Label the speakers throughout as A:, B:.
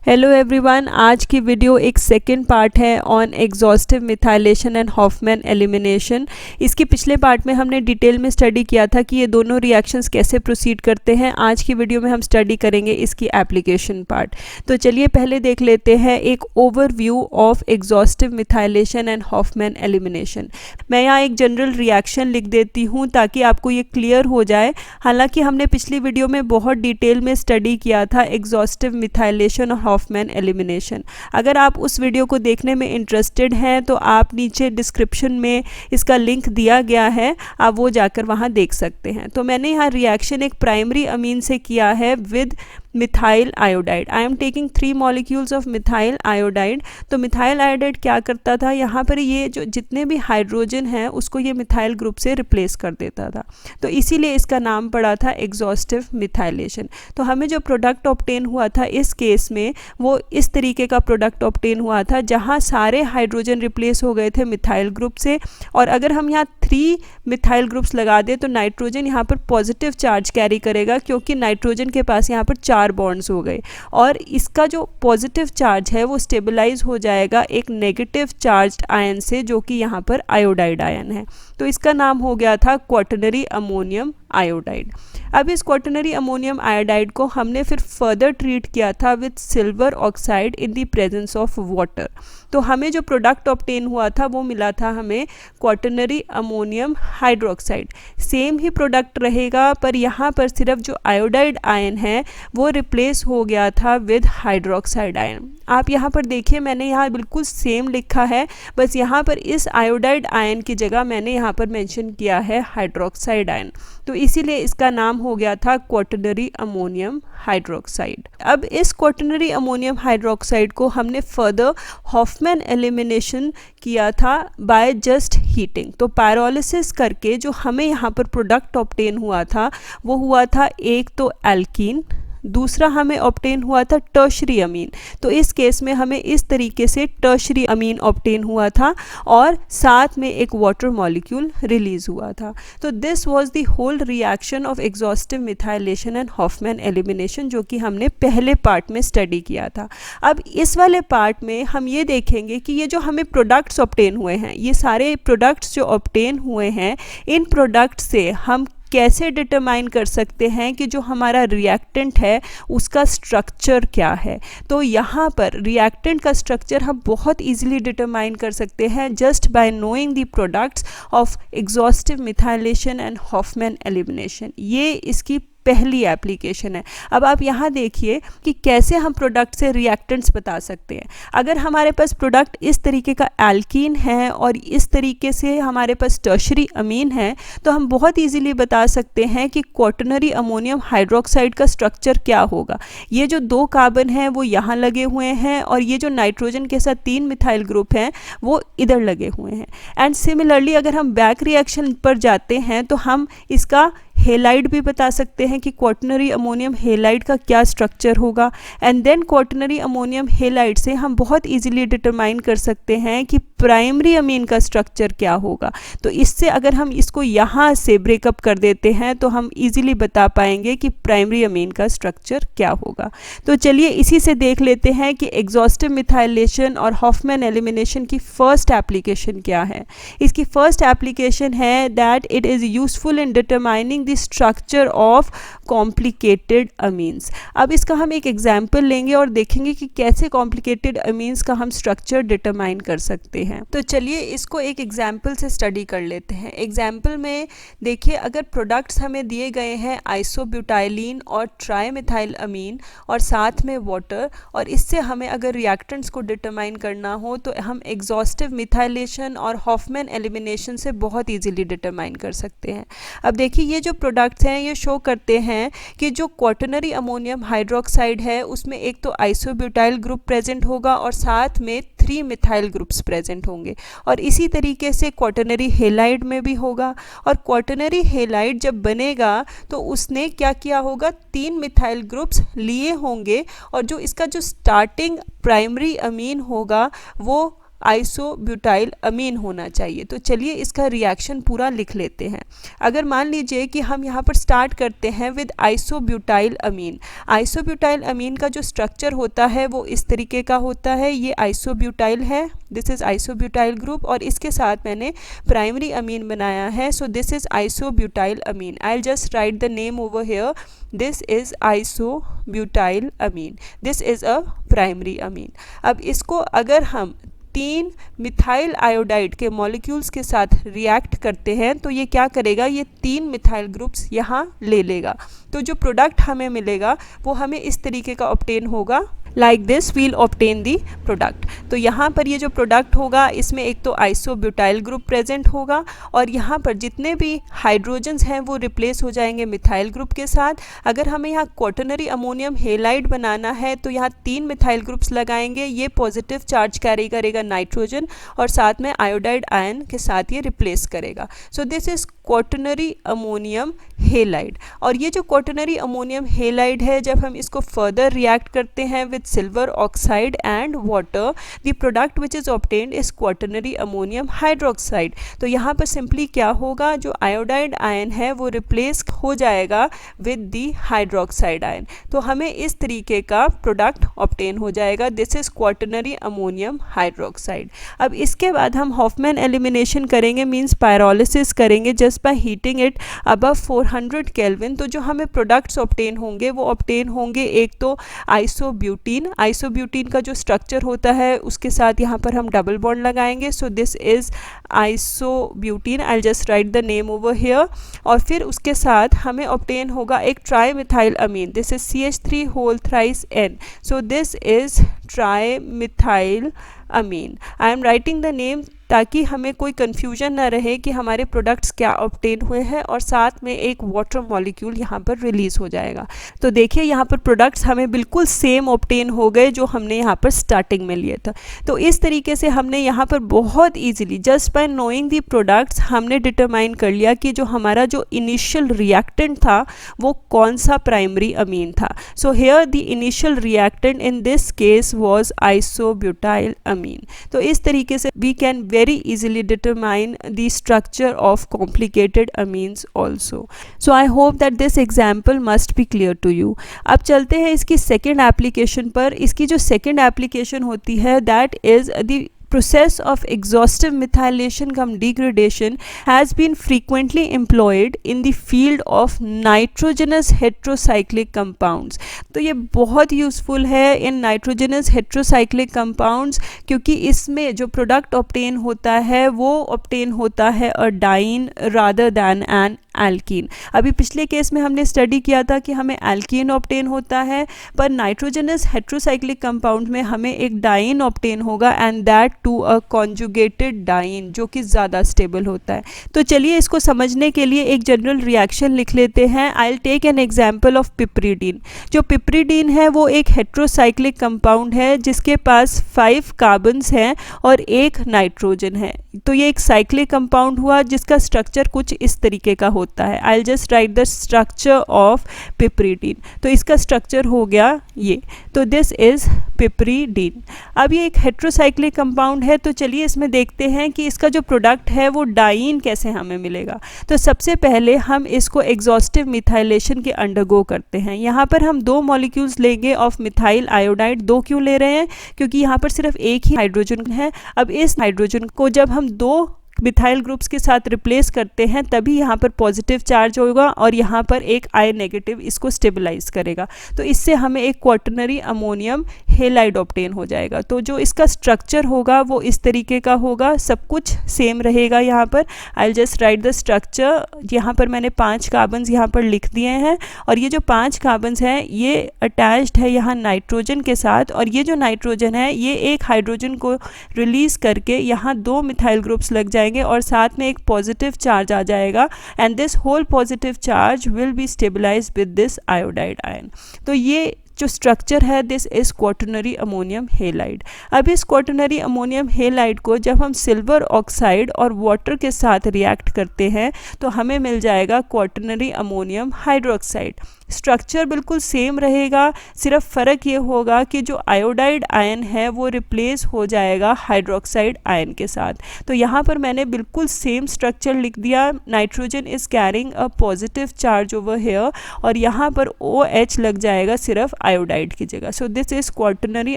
A: Hello everyone, आज की video एक सेकेंड पार्ट है on exhaustive methylation and Hofmann elimination. इसके पिछले पार्ट में हमने डिटेल में स्टडी किया था कि ये दोनों रिएक्शंस कैसे प्रोसीड करते हैं। आज की वीडियो में हम स्टडी करेंगे इसकी एप्लीकेशन पार्ट। तो चलिए पहले देख लेते हैं एक overview of exhaustive methylation and Hofmann elimination. मैं यहाँ एक जनरल रिएक्शन लिख देती हूँ ताकि आपको ये क्लियर हो जाए। हालांकि हमने पिछली वीडियो में बहुत डिटेल में स्टडी किया था एग्जॉस्टिव मिथाइलेशन और हॉफमैन एलिमिनेशन। अगर आप उस वीडियो को देखने में इंटरेस्टेड हैं तो आप नीचे डिस्क्रिप्शन में इसका लिंक दिया गया है, आप वो जाकर वहाँ देख सकते हैं। तो मैंने यहाँ रिएक्शन एक प्राइमरी अमीन से किया है with methyl iodide. I am taking 3 molecules of methyl iodide. तो मिथाइल आयोडाइड क्या करता था, यहाँ पर ये जो जितने भी हाइड्रोजन हैं उसको ये मिथाइल ग्रुप से रिप्लेस कर देता था। तो इसीलिए इसका नाम पड़ा था एग्जॉस्टिव मिथाइलेशन। तो हमें जो प्रोडक्ट ऑब्टेन हुआ था इस केस में वो इस तरीके का प्रोडक्ट ऑब्टेन हुआ था जहाँ सारे हाइड्रोजन रिप्लेस हो गए थे मिथाइल ग्रुप से। और अगर हम यहाँ 3 मिथाइल ग्रुप्स लगा दें तो नाइट्रोजन यहाँ पर पॉजिटिव चार्ज कैरी करेगा, क्योंकि नाइट्रोजन के पास यहाँ पर 4 बॉन्ड्स हो गए और इसका जो पॉजिटिव चार्ज है वो स्टेबलाइज हो जाएगा एक नेगेटिव चार्ज्ड आयन से, जो कि यहाँ पर आयोडाइड आयन है। तो इसका नाम हो गया था क्वाटरनरी अमोनियम आयोडाइड। अब इस क्वाटरनरी अमोनियम आयोडाइड को हमने फिर फर्दर ट्रीट किया था with silver oxide in the presence of water. तो हमें जो प्रोडक्ट ऑब्टेन हुआ था वो मिला था हमें क्वाटरनरी अमोनियम हाइड्रोक्साइड। सेम ही प्रोडक्ट रहेगा, पर यहाँ पर सिर्फ जो आयोडाइड आयन है वो रिप्लेस हो गया था विद हाइड्रोक्साइड आयन। आप यहाँ पर देखिए, मैंने यहाँ बिल्कुल सेम लिखा है, बस यहाँ पर इस आयोडाइड आयन की जगह मैंने यहाँ पर मेंशन किया है हाइड्रोक्साइड आयन। तो इसीलिए इसका नाम हो गया था क्वाटरनरी अमोनियम हाइड्रोक्साइड। अब इस क्वाटरनरी अमोनियम हाइड्रोक्साइड को हमने फर्दर हॉफमैन एलिमिनेशन किया था बाय जस्ट हीटिंग। तो पायरोलिसिस करके जो हमें यहाँ पर प्रोडक्ट ऑब्टेन हुआ था वो हुआ था एक तो एल्कीन, दूसरा हमें ऑब्टेन हुआ था टर्शरी अमीन। तो इस केस में हमें इस तरीके से टर्शरी अमीन ऑब्टेन हुआ था और साथ में एक वाटर मॉलिक्यूल रिलीज हुआ था। तो this was the whole reaction of exhaustive methylation and Hofmann elimination, जो कि हमने पहले पार्ट में स्टडी किया था। अब इस वाले पार्ट में हम ये देखेंगे कि ये जो हमें प्रोडक्ट्स ऑब्टेन हुए हैं, ये सारे प्रोडक्ट्स जो ऑब्टेन हुए हैं, इन प्रोडक्ट से हम कैसे डिटरमाइन कर सकते हैं कि जो हमारा रिएक्टेंट है उसका स्ट्रक्चर क्या है। तो यहाँ पर रिएक्टेंट का स्ट्रक्चर हम बहुत इजीली डिटरमाइन कर सकते हैं just by knowing the products of exhaustive methylation and Hofmann elimination. ये इसकी पहली एप्लीकेशन है। अब आप यहाँ देखिए कि कैसे हम प्रोडक्ट से रिएक्टेंट्स बता सकते हैं। अगर हमारे पास प्रोडक्ट इस तरीके का एल्कीन है और इस तरीके से हमारे पास टर्शरी अमीन है, तो हम बहुत इजीली बता सकते हैं कि क्वाटरनरी अमोनियम हाइड्रोक्साइड का स्ट्रक्चर क्या होगा। ये जो 2 कार्बन हैं वो यहाँ लगे हुए हैं और ये जो नाइट्रोजन के साथ 3 मिथाइल ग्रुप हैं वो इधर लगे हुए हैं। एंड सिमिलरली अगर हम बैक रिएक्शन पर जाते हैं तो हम इसका हेलाइड भी बता सकते हैं कि क्वाटरनरी अमोनियम हेलाइड का क्या स्ट्रक्चर होगा। And then quaternary ammonium halide से हम बहुत इजीली डिटरमाइन कर सकते हैं कि प्राइमरी अमीन का स्ट्रक्चर क्या होगा। तो इससे अगर हम इसको यहाँ से ब्रेकअप कर देते हैं तो हम इजीली बता पाएंगे कि प्राइमरी अमीन का स्ट्रक्चर क्या होगा। तो चलिए इसी से देख लेते हैं कि एग्जॉस्टिव मिथाइलेशन और हॉफमैन एलिमिनेशन की फर्स्ट एप्लीकेशन क्या है। इसकी फर्स्ट एप्लीकेशन है that it is useful in determining the structure of complicated amines. अब इसका हम एक एग्जाम्पल लेंगे और देखेंगे कि कैसे कॉम्प्लिकेटेड अमीन्स का हम स्ट्रक्चर डिटरमाइन कर सकते हैं। तो चलिए इसको एक एग्जाम्पल से स्टडी कर लेते हैं। एग्जाम्पल में देखिए, अगर प्रोडक्ट्स हमें दिए गए हैं आइसोब्यूटाइलीन और ट्राइमिथाइल अमीन और साथ में वाटर, और इससे हमें अगर रिएक्टेंट्स को डिटरमाइन करना हो तो हम एग्जॉस्टिव मिथाइलेशन और हॉफमैन एलिमिनेशन से बहुत ईजिली डिटरमाइन कर सकते हैं। अब देखिए ये जो प्रोडक्ट्स हैं ये शो करते हैं कि जो क्वाटरनरी अमोनियम हाइड्रोक्साइड है उसमें एक तो आइसोब्यूटाइल ग्रुप प्रेजेंट होगा और साथ में 3 मिथाइल ग्रुप्स प्रेजेंट होंगे, और इसी तरीके से क्वाटरनरी हेलाइड में भी होगा। और क्वाटरनरी हेलाइड जब बनेगा तो उसने क्या किया होगा, 3 मिथाइल ग्रुप्स लिए होंगे और जो इसका जो स्टार्टिंग प्राइमरी अमीन होगा वो आइसोब्यूटाइल अमीन होना चाहिए। तो चलिए इसका रिएक्शन पूरा लिख लेते हैं। अगर मान लीजिए कि हम यहाँ पर स्टार्ट करते हैं विद आइसोब्यूटाइल अमीन। आइसोब्यूटाइल अमीन का जो स्ट्रक्चर होता है वो इस तरीके का होता है। ये आइसोब्यूटाइल है, दिस इज़ आइसोब्यूटाइल ग्रुप, और इसके साथ मैंने प्राइमरी अमीन बनाया है। So this is isobutyl amine. I will just write the name over here, this is isobutyl amine, this is a primary amine. अब इसको अगर हम 3 मिथाइल आयोडाइड के मॉलिक्यूल्स के साथ रिएक्ट करते हैं तो ये क्या करेगा, ये 3 मिथाइल ग्रुप्स यहाँ ले लेगा। तो जो प्रोडक्ट हमें मिलेगा वो हमें इस तरीके का ऑब्टेन होगा, like this will obtain the product. तो यहाँ पर ये जो प्रोडक्ट होगा इसमें एक तो आइसोब्यूटाइल ग्रुप प्रेजेंट होगा और यहाँ पर जितने भी हाइड्रोजन्स हैं वो रिप्लेस हो जाएंगे मिथाइल ग्रुप के साथ। अगर हमें यहाँ क्वाटर्नरी अमोनियम हेलाइड बनाना है तो यहाँ 3 मिथाइल ग्रुप्स लगाएंगे, ये पॉजिटिव चार्ज कैरी करेगा नाइट्रोजन और साथ में आयोडाइड आयन के साथ ये रिप्लेस करेगा। सो this is quaternary ammonium halide. और ये जो क्वाटर्नरी अमोनियम हेलाइड है, जब हम इसको फर्दर रिएक्ट करते हैं with silver oxide and water, the product which is obtained is quaternary ammonium hydroxide. तो यहाँ पर सिंपली क्या होगा, जो आयोडाइड आयन है वो रिप्लेस हो जाएगा विद द हाइड्रोक्साइड आयन। तो हमें इस तरीके का प्रोडक्ट ऑब्टेन हो जाएगा, this is quaternary ammonium hydroxide. अब इसके बाद हम हॉफमैन एलिमिनेशन करेंगे, मीन्स पायरोलिसिस करेंगे just by heating it above 400 kelvin. तो जो हमें प्रोडक्ट्स ऑब्टेन होंगे वो ऑब्टेन होंगे एक तो आइसोब्यूटीन। आइसोब्यूटीन का जो स्ट्रक्चर होता है उसके साथ यहाँ पर हम डबल बॉन्ड लगाएंगे, so this is isobutene. I just write the name over here. और फिर उसके साथ हमें ऑब्टेन होगा एक trimethyl amine, this is CH3 whole thrice N, so this is trimethyl amine. I am writing the name ताकि हमें कोई कन्फ्यूजन ना रहे कि हमारे प्रोडक्ट्स क्या ऑब्टेन हुए हैं, और साथ में एक वाटर मॉलिक्यूल यहाँ पर रिलीज़ हो जाएगा। तो देखिए यहाँ पर प्रोडक्ट्स हमें बिल्कुल सेम ऑब्टेन हो गए जो हमने यहाँ पर स्टार्टिंग में लिए था। तो इस तरीके से हमने यहाँ पर बहुत easily just by knowing the products हमने डिटरमाइन कर लिया कि जो हमारा जो इनिशियल रिएक्टेंट था वो कौन सा प्राइमरी अमीन था। So here the initial reactant in this case was isobutyl amine. तो इस तरीके से we can very easily determine the structure of complicated amines also. So I hope that this example must be clear to you. अब चलते हैं इसकी second application पर। इसकी जो सेकेंड एप्लीकेशन होती है that is the process of exhaustive methylation cum degradation has been frequently employed in the field of nitrogenous heterocyclic compounds. तो ये बहुत यूज़फुल है इन नाइट्रोजनस हेट्रोसाइक्लिक कंपाउंड्स, क्योंकि इसमें जो प्रोडक्ट ऑब्टेन होता है वो ऑब्टेन होता है a diene rather than an alkene. अभी पिछले केस में हमने स्टडी किया था कि हमें एल्कीन ऑब्टेन होता है, पर नाइट्रोजनस हेट्रोसाइक्लिक कंपाउंड में हमें एक डाइन ऑब्टेन होगा and that too a conjugated diene, जो कि ज़्यादा स्टेबल होता है। तो चलिए इसको समझने के लिए एक जनरल रिएक्शन लिख लेते हैं। I will take an example of piperidine. जो पिपरीडीन है वो एक हेट्रोसाइक्लिक कंपाउंड है जिसके पास 5 कार्बन्स हैं और 1 नाइट्रोजन है। तो ये एक साइक्लिक कंपाउंड हुआ जिसका स्ट्रक्चर कुछ इस तरीके का होता है। I will just write the structure of piperidine. तो इसका स्ट्रक्चर हो गया ये, तो दिस इज पिपरीडीन। अब ये एक हेट्रोसाइक्लिक कंपाउंड है, तो चलिए इसमें देखते हैं कि इसका जो प्रोडक्ट है वो डाइन कैसे हमें मिलेगा। तो सबसे पहले हम इसको एग्जॉस्टिव मिथाइलेशन के अंडरगो करते हैं। यहाँ पर हम 2 मॉलिक्यूल्स लेंगे ऑफ मिथाइल आयोडाइड। 2 क्यों ले रहे हैं, क्योंकि यहाँ पर सिर्फ एक ही हाइड्रोजन है। अब इस हाइड्रोजन को जब हम 2 मिथाइल ग्रुप्स के साथ रिप्लेस करते हैं तभी यहाँ पर पॉजिटिव चार्ज होगा और यहाँ पर एक आई नेगेटिव इसको स्टेबलाइज करेगा। तो इससे हमें एक क्वाटर्नरी अमोनियम हेलाइड ऑब्टेन हो जाएगा। तो जो इसका स्ट्रक्चर होगा वो इस तरीके का होगा, सब कुछ सेम रहेगा। यहाँ पर आई will just write the structure. यहाँ पर मैंने 5 कार्बन्स यहाँ पर लिख दिए हैं और ये जो 5 कार्बन्स हैं ये अटैच्ड है यहाँ नाइट्रोजन के साथ, और ये जो नाइट्रोजन है ये एक हाइड्रोजन को रिलीज़ करके यहाँ 2 मिथाइल ग्रुप्स लग जाएंगे और साथ में एक पॉजिटिव चार्ज आ जाएगा and this whole positive charge will be stabilized with this iodide ion. तो ये जो स्ट्रक्चर है this is quaternary ammonium halide. अब इस क्वाटर्नरी अमोनियम हेलाइड को जब हम सिल्वर ऑक्साइड और वाटर के साथ रिएक्ट करते हैं तो हमें मिल जाएगा क्वाटर्नरी अमोनियम हाइड्रोक्साइड। स्ट्रक्चर बिल्कुल सेम रहेगा, सिर्फ फ़र्क ये होगा कि जो आयोडाइड आयन है वो रिप्लेस हो जाएगा हाइड्रोक्साइड आयन के साथ। तो यहाँ पर मैंने बिल्कुल सेम स्ट्रक्चर लिख दिया, nitrogen is carrying a positive charge over here, और यहाँ पर OH लग जाएगा सिर्फ आयोडाइड की जगह। सो this is quaternary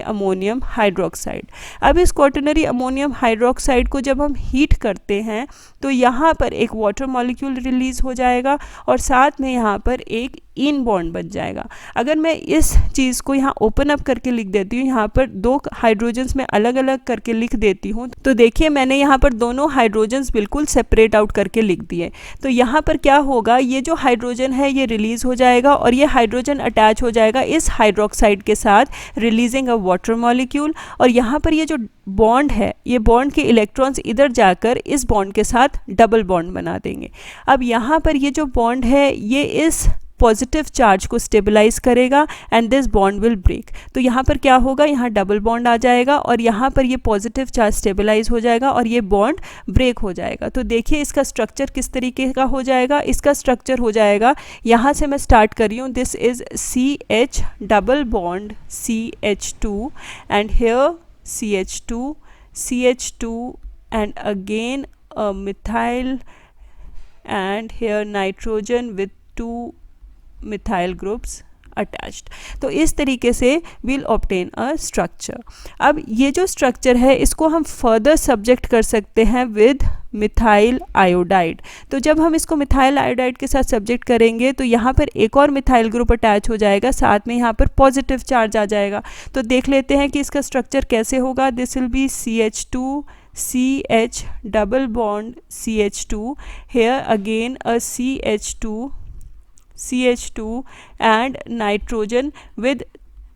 A: ammonium hydroxide. अब इस क्वाटरनरी अमोनियम हाइड्रोक्साइड को जब हम हीट करते हैं तो यहाँ पर एक वाटर मॉलिक्यूल रिलीज हो जाएगा और साथ में यहाँ पर एक इन बॉन्ड बन जाएगा। अगर मैं इस चीज़ को यहाँ ओपन अप करके लिख देती हूँ, यहाँ पर दो हाइड्रोजन्स में अलग अलग करके लिख देती हूँ, तो देखिए मैंने यहाँ पर दोनों हाइड्रोजन्स बिल्कुल सेपरेट आउट करके लिख दिए। तो यहाँ पर क्या होगा, ये जो हाइड्रोजन है ये रिलीज़ हो जाएगा और ये हाइड्रोजन अटैच हो जाएगा इस हाइड्रोक्साइड के साथ, रिलीजिंग अ वाटर मॉलिक्यूल। और यहाँ पर ये जो बॉन्ड है, ये बॉन्ड के इलेक्ट्रॉन्स इधर जाकर इस बॉन्ड के साथ डबल बॉन्ड बना देंगे। अब यहाँ पर ये जो बॉन्ड है ये इस पॉजिटिव चार्ज को स्टेबलाइज करेगा and this bond will break. तो यहाँ पर क्या होगा, यहाँ डबल बॉन्ड आ जाएगा और यहाँ पर ये पॉजिटिव चार्ज स्टेबलाइज हो जाएगा और ये बॉन्ड ब्रेक हो जाएगा। तो देखिए इसका स्ट्रक्चर किस तरीके का हो जाएगा। इसका स्ट्रक्चर हो जाएगा, यहाँ से मैं स्टार्ट कर रही हूँ, this is CH double bond CH2 and here CH2 and again a methyl and here nitrogen with 2 methyl groups attached। तो इस तरीके से we'll obtain a structure। अब ये जो स्ट्रक्चर है इसको हम फर्दर सब्जेक्ट कर सकते हैं विद मिथाइल आयोडाइड। तो जब हम इसको मिथाइल आयोडाइड के साथ सब्जेक्ट करेंगे तो यहाँ पर एक और मिथाइल ग्रुप अटैच हो जाएगा, साथ में यहाँ पर पॉजिटिव चार्ज आ जाएगा। तो देख लेते हैं कि इसका स्ट्रक्चर कैसे होगा। This will be CH2 CH double bond CH2, here again a CH2 and nitrogen with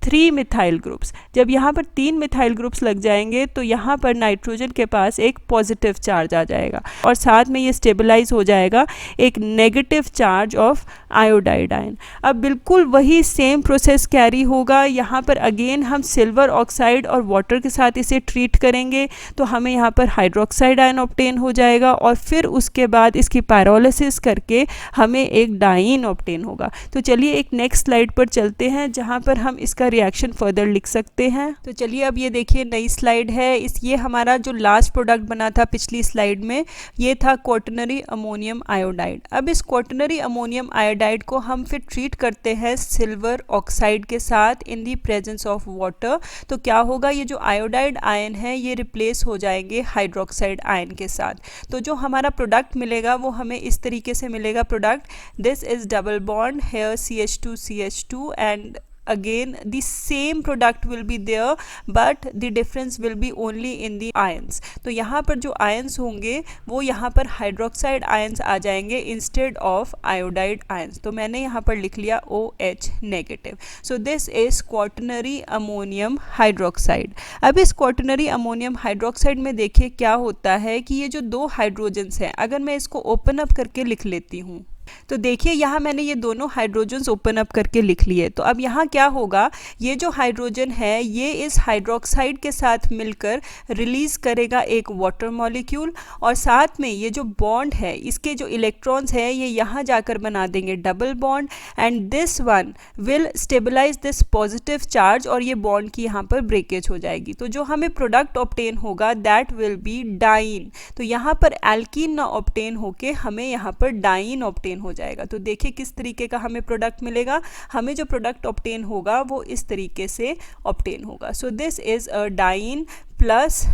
A: 3 methyl groups. जब यहाँ पर 3 मिथाइल ग्रुप्स लग जाएंगे तो यहाँ पर नाइट्रोजन के पास एक पॉजिटिव चार्ज आ जाएगा और साथ में ये स्टेबलाइज हो जाएगा एक negative charge of iodide ion. अब बिल्कुल वही सेम प्रोसेस कैरी होगा। यहाँ पर अगेन हम सिल्वर ऑक्साइड और वाटर के साथ इसे ट्रीट करेंगे तो हमें यहाँ पर हाइड्रोक्साइड आयन ऑब्टेन हो जाएगा और फिर उसके बाद इसकी पायरोलिसिस करके हमें एक डाइन ऑब्टेन होगा। तो चलिए एक नेक्स्ट स्लाइड पर चलते हैं जहाँ पर हम इसका रिएक्शन फर्दर लिख सकते हैं। तो चलिए अब ये देखिए नई स्लाइड है। ये हमारा जो लास्ट प्रोडक्ट बना था पिछली स्लाइड में, ये था क्वाटरनरी अमोनियम आयोडाइड। अब इस क्वाटरनरी अमोनियम आयोडाइड को हम फिर ट्रीट करते हैं सिल्वर ऑक्साइड के साथ इन दी प्रेजेंस ऑफ वाटर। तो क्या होगा, ये जो आयोडाइड आयन है ये रिप्लेस हो जाएंगे हाइड्रोक्साइड आयन के साथ। तो जो हमारा प्रोडक्ट मिलेगा वो हमें इस तरीके से मिलेगा product. This is double bond here CH2 and again the same product will be there but the difference will be only in the ions। तो यहाँ पर जो आयंस होंगे वो यहाँ पर हाइड्रोक्साइड आयंस आ जाएंगे इंस्टेड ऑफ आयोडाइड आयंस। तो मैंने यहाँ पर लिख लिया OH negative. So this is quaternary ammonium hydroxide. अब इस क्वाटरनरी अमोनियम हाइड्रोक्साइड में देखिए क्या होता है कि ये जो दो हाइड्रोजन्स हैं, अगर मैं इसको ओपन अप करके लिख लेती हूँ तो देखिए यहाँ मैंने ये दोनों हाइड्रोजन्स ओपन अप करके लिख लिए। तो अब यहाँ क्या होगा, ये जो हाइड्रोजन है ये इस हाइड्रोक्साइड के साथ मिलकर रिलीज़ करेगा एक वाटर मॉलिक्यूल और साथ में ये जो बॉन्ड है इसके जो इलेक्ट्रॉन्स हैं ये यहाँ जाकर बना देंगे double bond and this one will stabilize this positive charge और ये बॉन्ड की यहाँ पर ब्रेकेज हो जाएगी। तो जो हमें प्रोडक्ट ऑब्टेन होगा दैट विल बी डाइन। तो यहाँ पर एल्कीन ना ऑब्टेन होके हमें यहाँ पर डाइन ऑब्टेन हो जाएगा। तो देखिए किस तरीके का हमें प्रोडक्ट मिलेगा। हमें जो प्रोडक्ट ऑब्टेन होगा वो इस तरीके से ऑब्टेन होगा। So this is a diene plus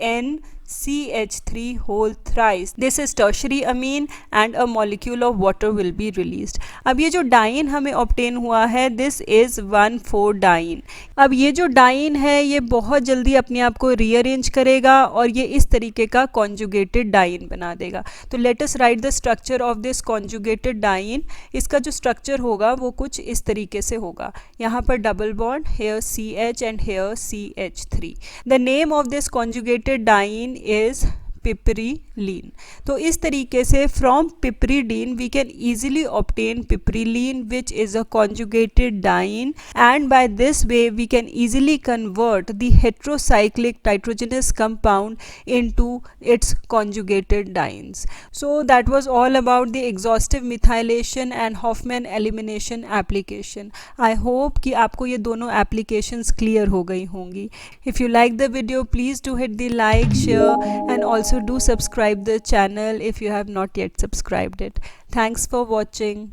A: NCH3 whole thrice. This is tertiary amine and a molecule of water will be released। अब ये जो डाइन हमें ऑब्टेन हुआ है दिस इज 1,4-डाइन। अब ये जो डाइन है ये बहुत जल्दी अपने आप को रीअरेंज करेगा और ये इस तरीके का कॉन्जुगेटेड डाइन बना देगा। तो let us write the structure of this conjugated diene. इसका जो स्ट्रक्चर होगा वो कुछ इस तरीके से होगा। यहाँ पर double bond, here CH and here CH3। The name of this conjugated diene is piperylene. तो इस तरीके से from piperidine we can easily obtain piperylene, which is a conjugated diene, and by this way we can easily convert the heterocyclic nitrogenous compound into its conjugated dienes. So that was all about the exhaustive methylation and Hoffman elimination application. I hope कि आपको ये दोनों applications clear हो गई होंगी. If you like the video, please do hit the like, share and also do subscribe the channel if you have not yet subscribed it. Thanks for watching.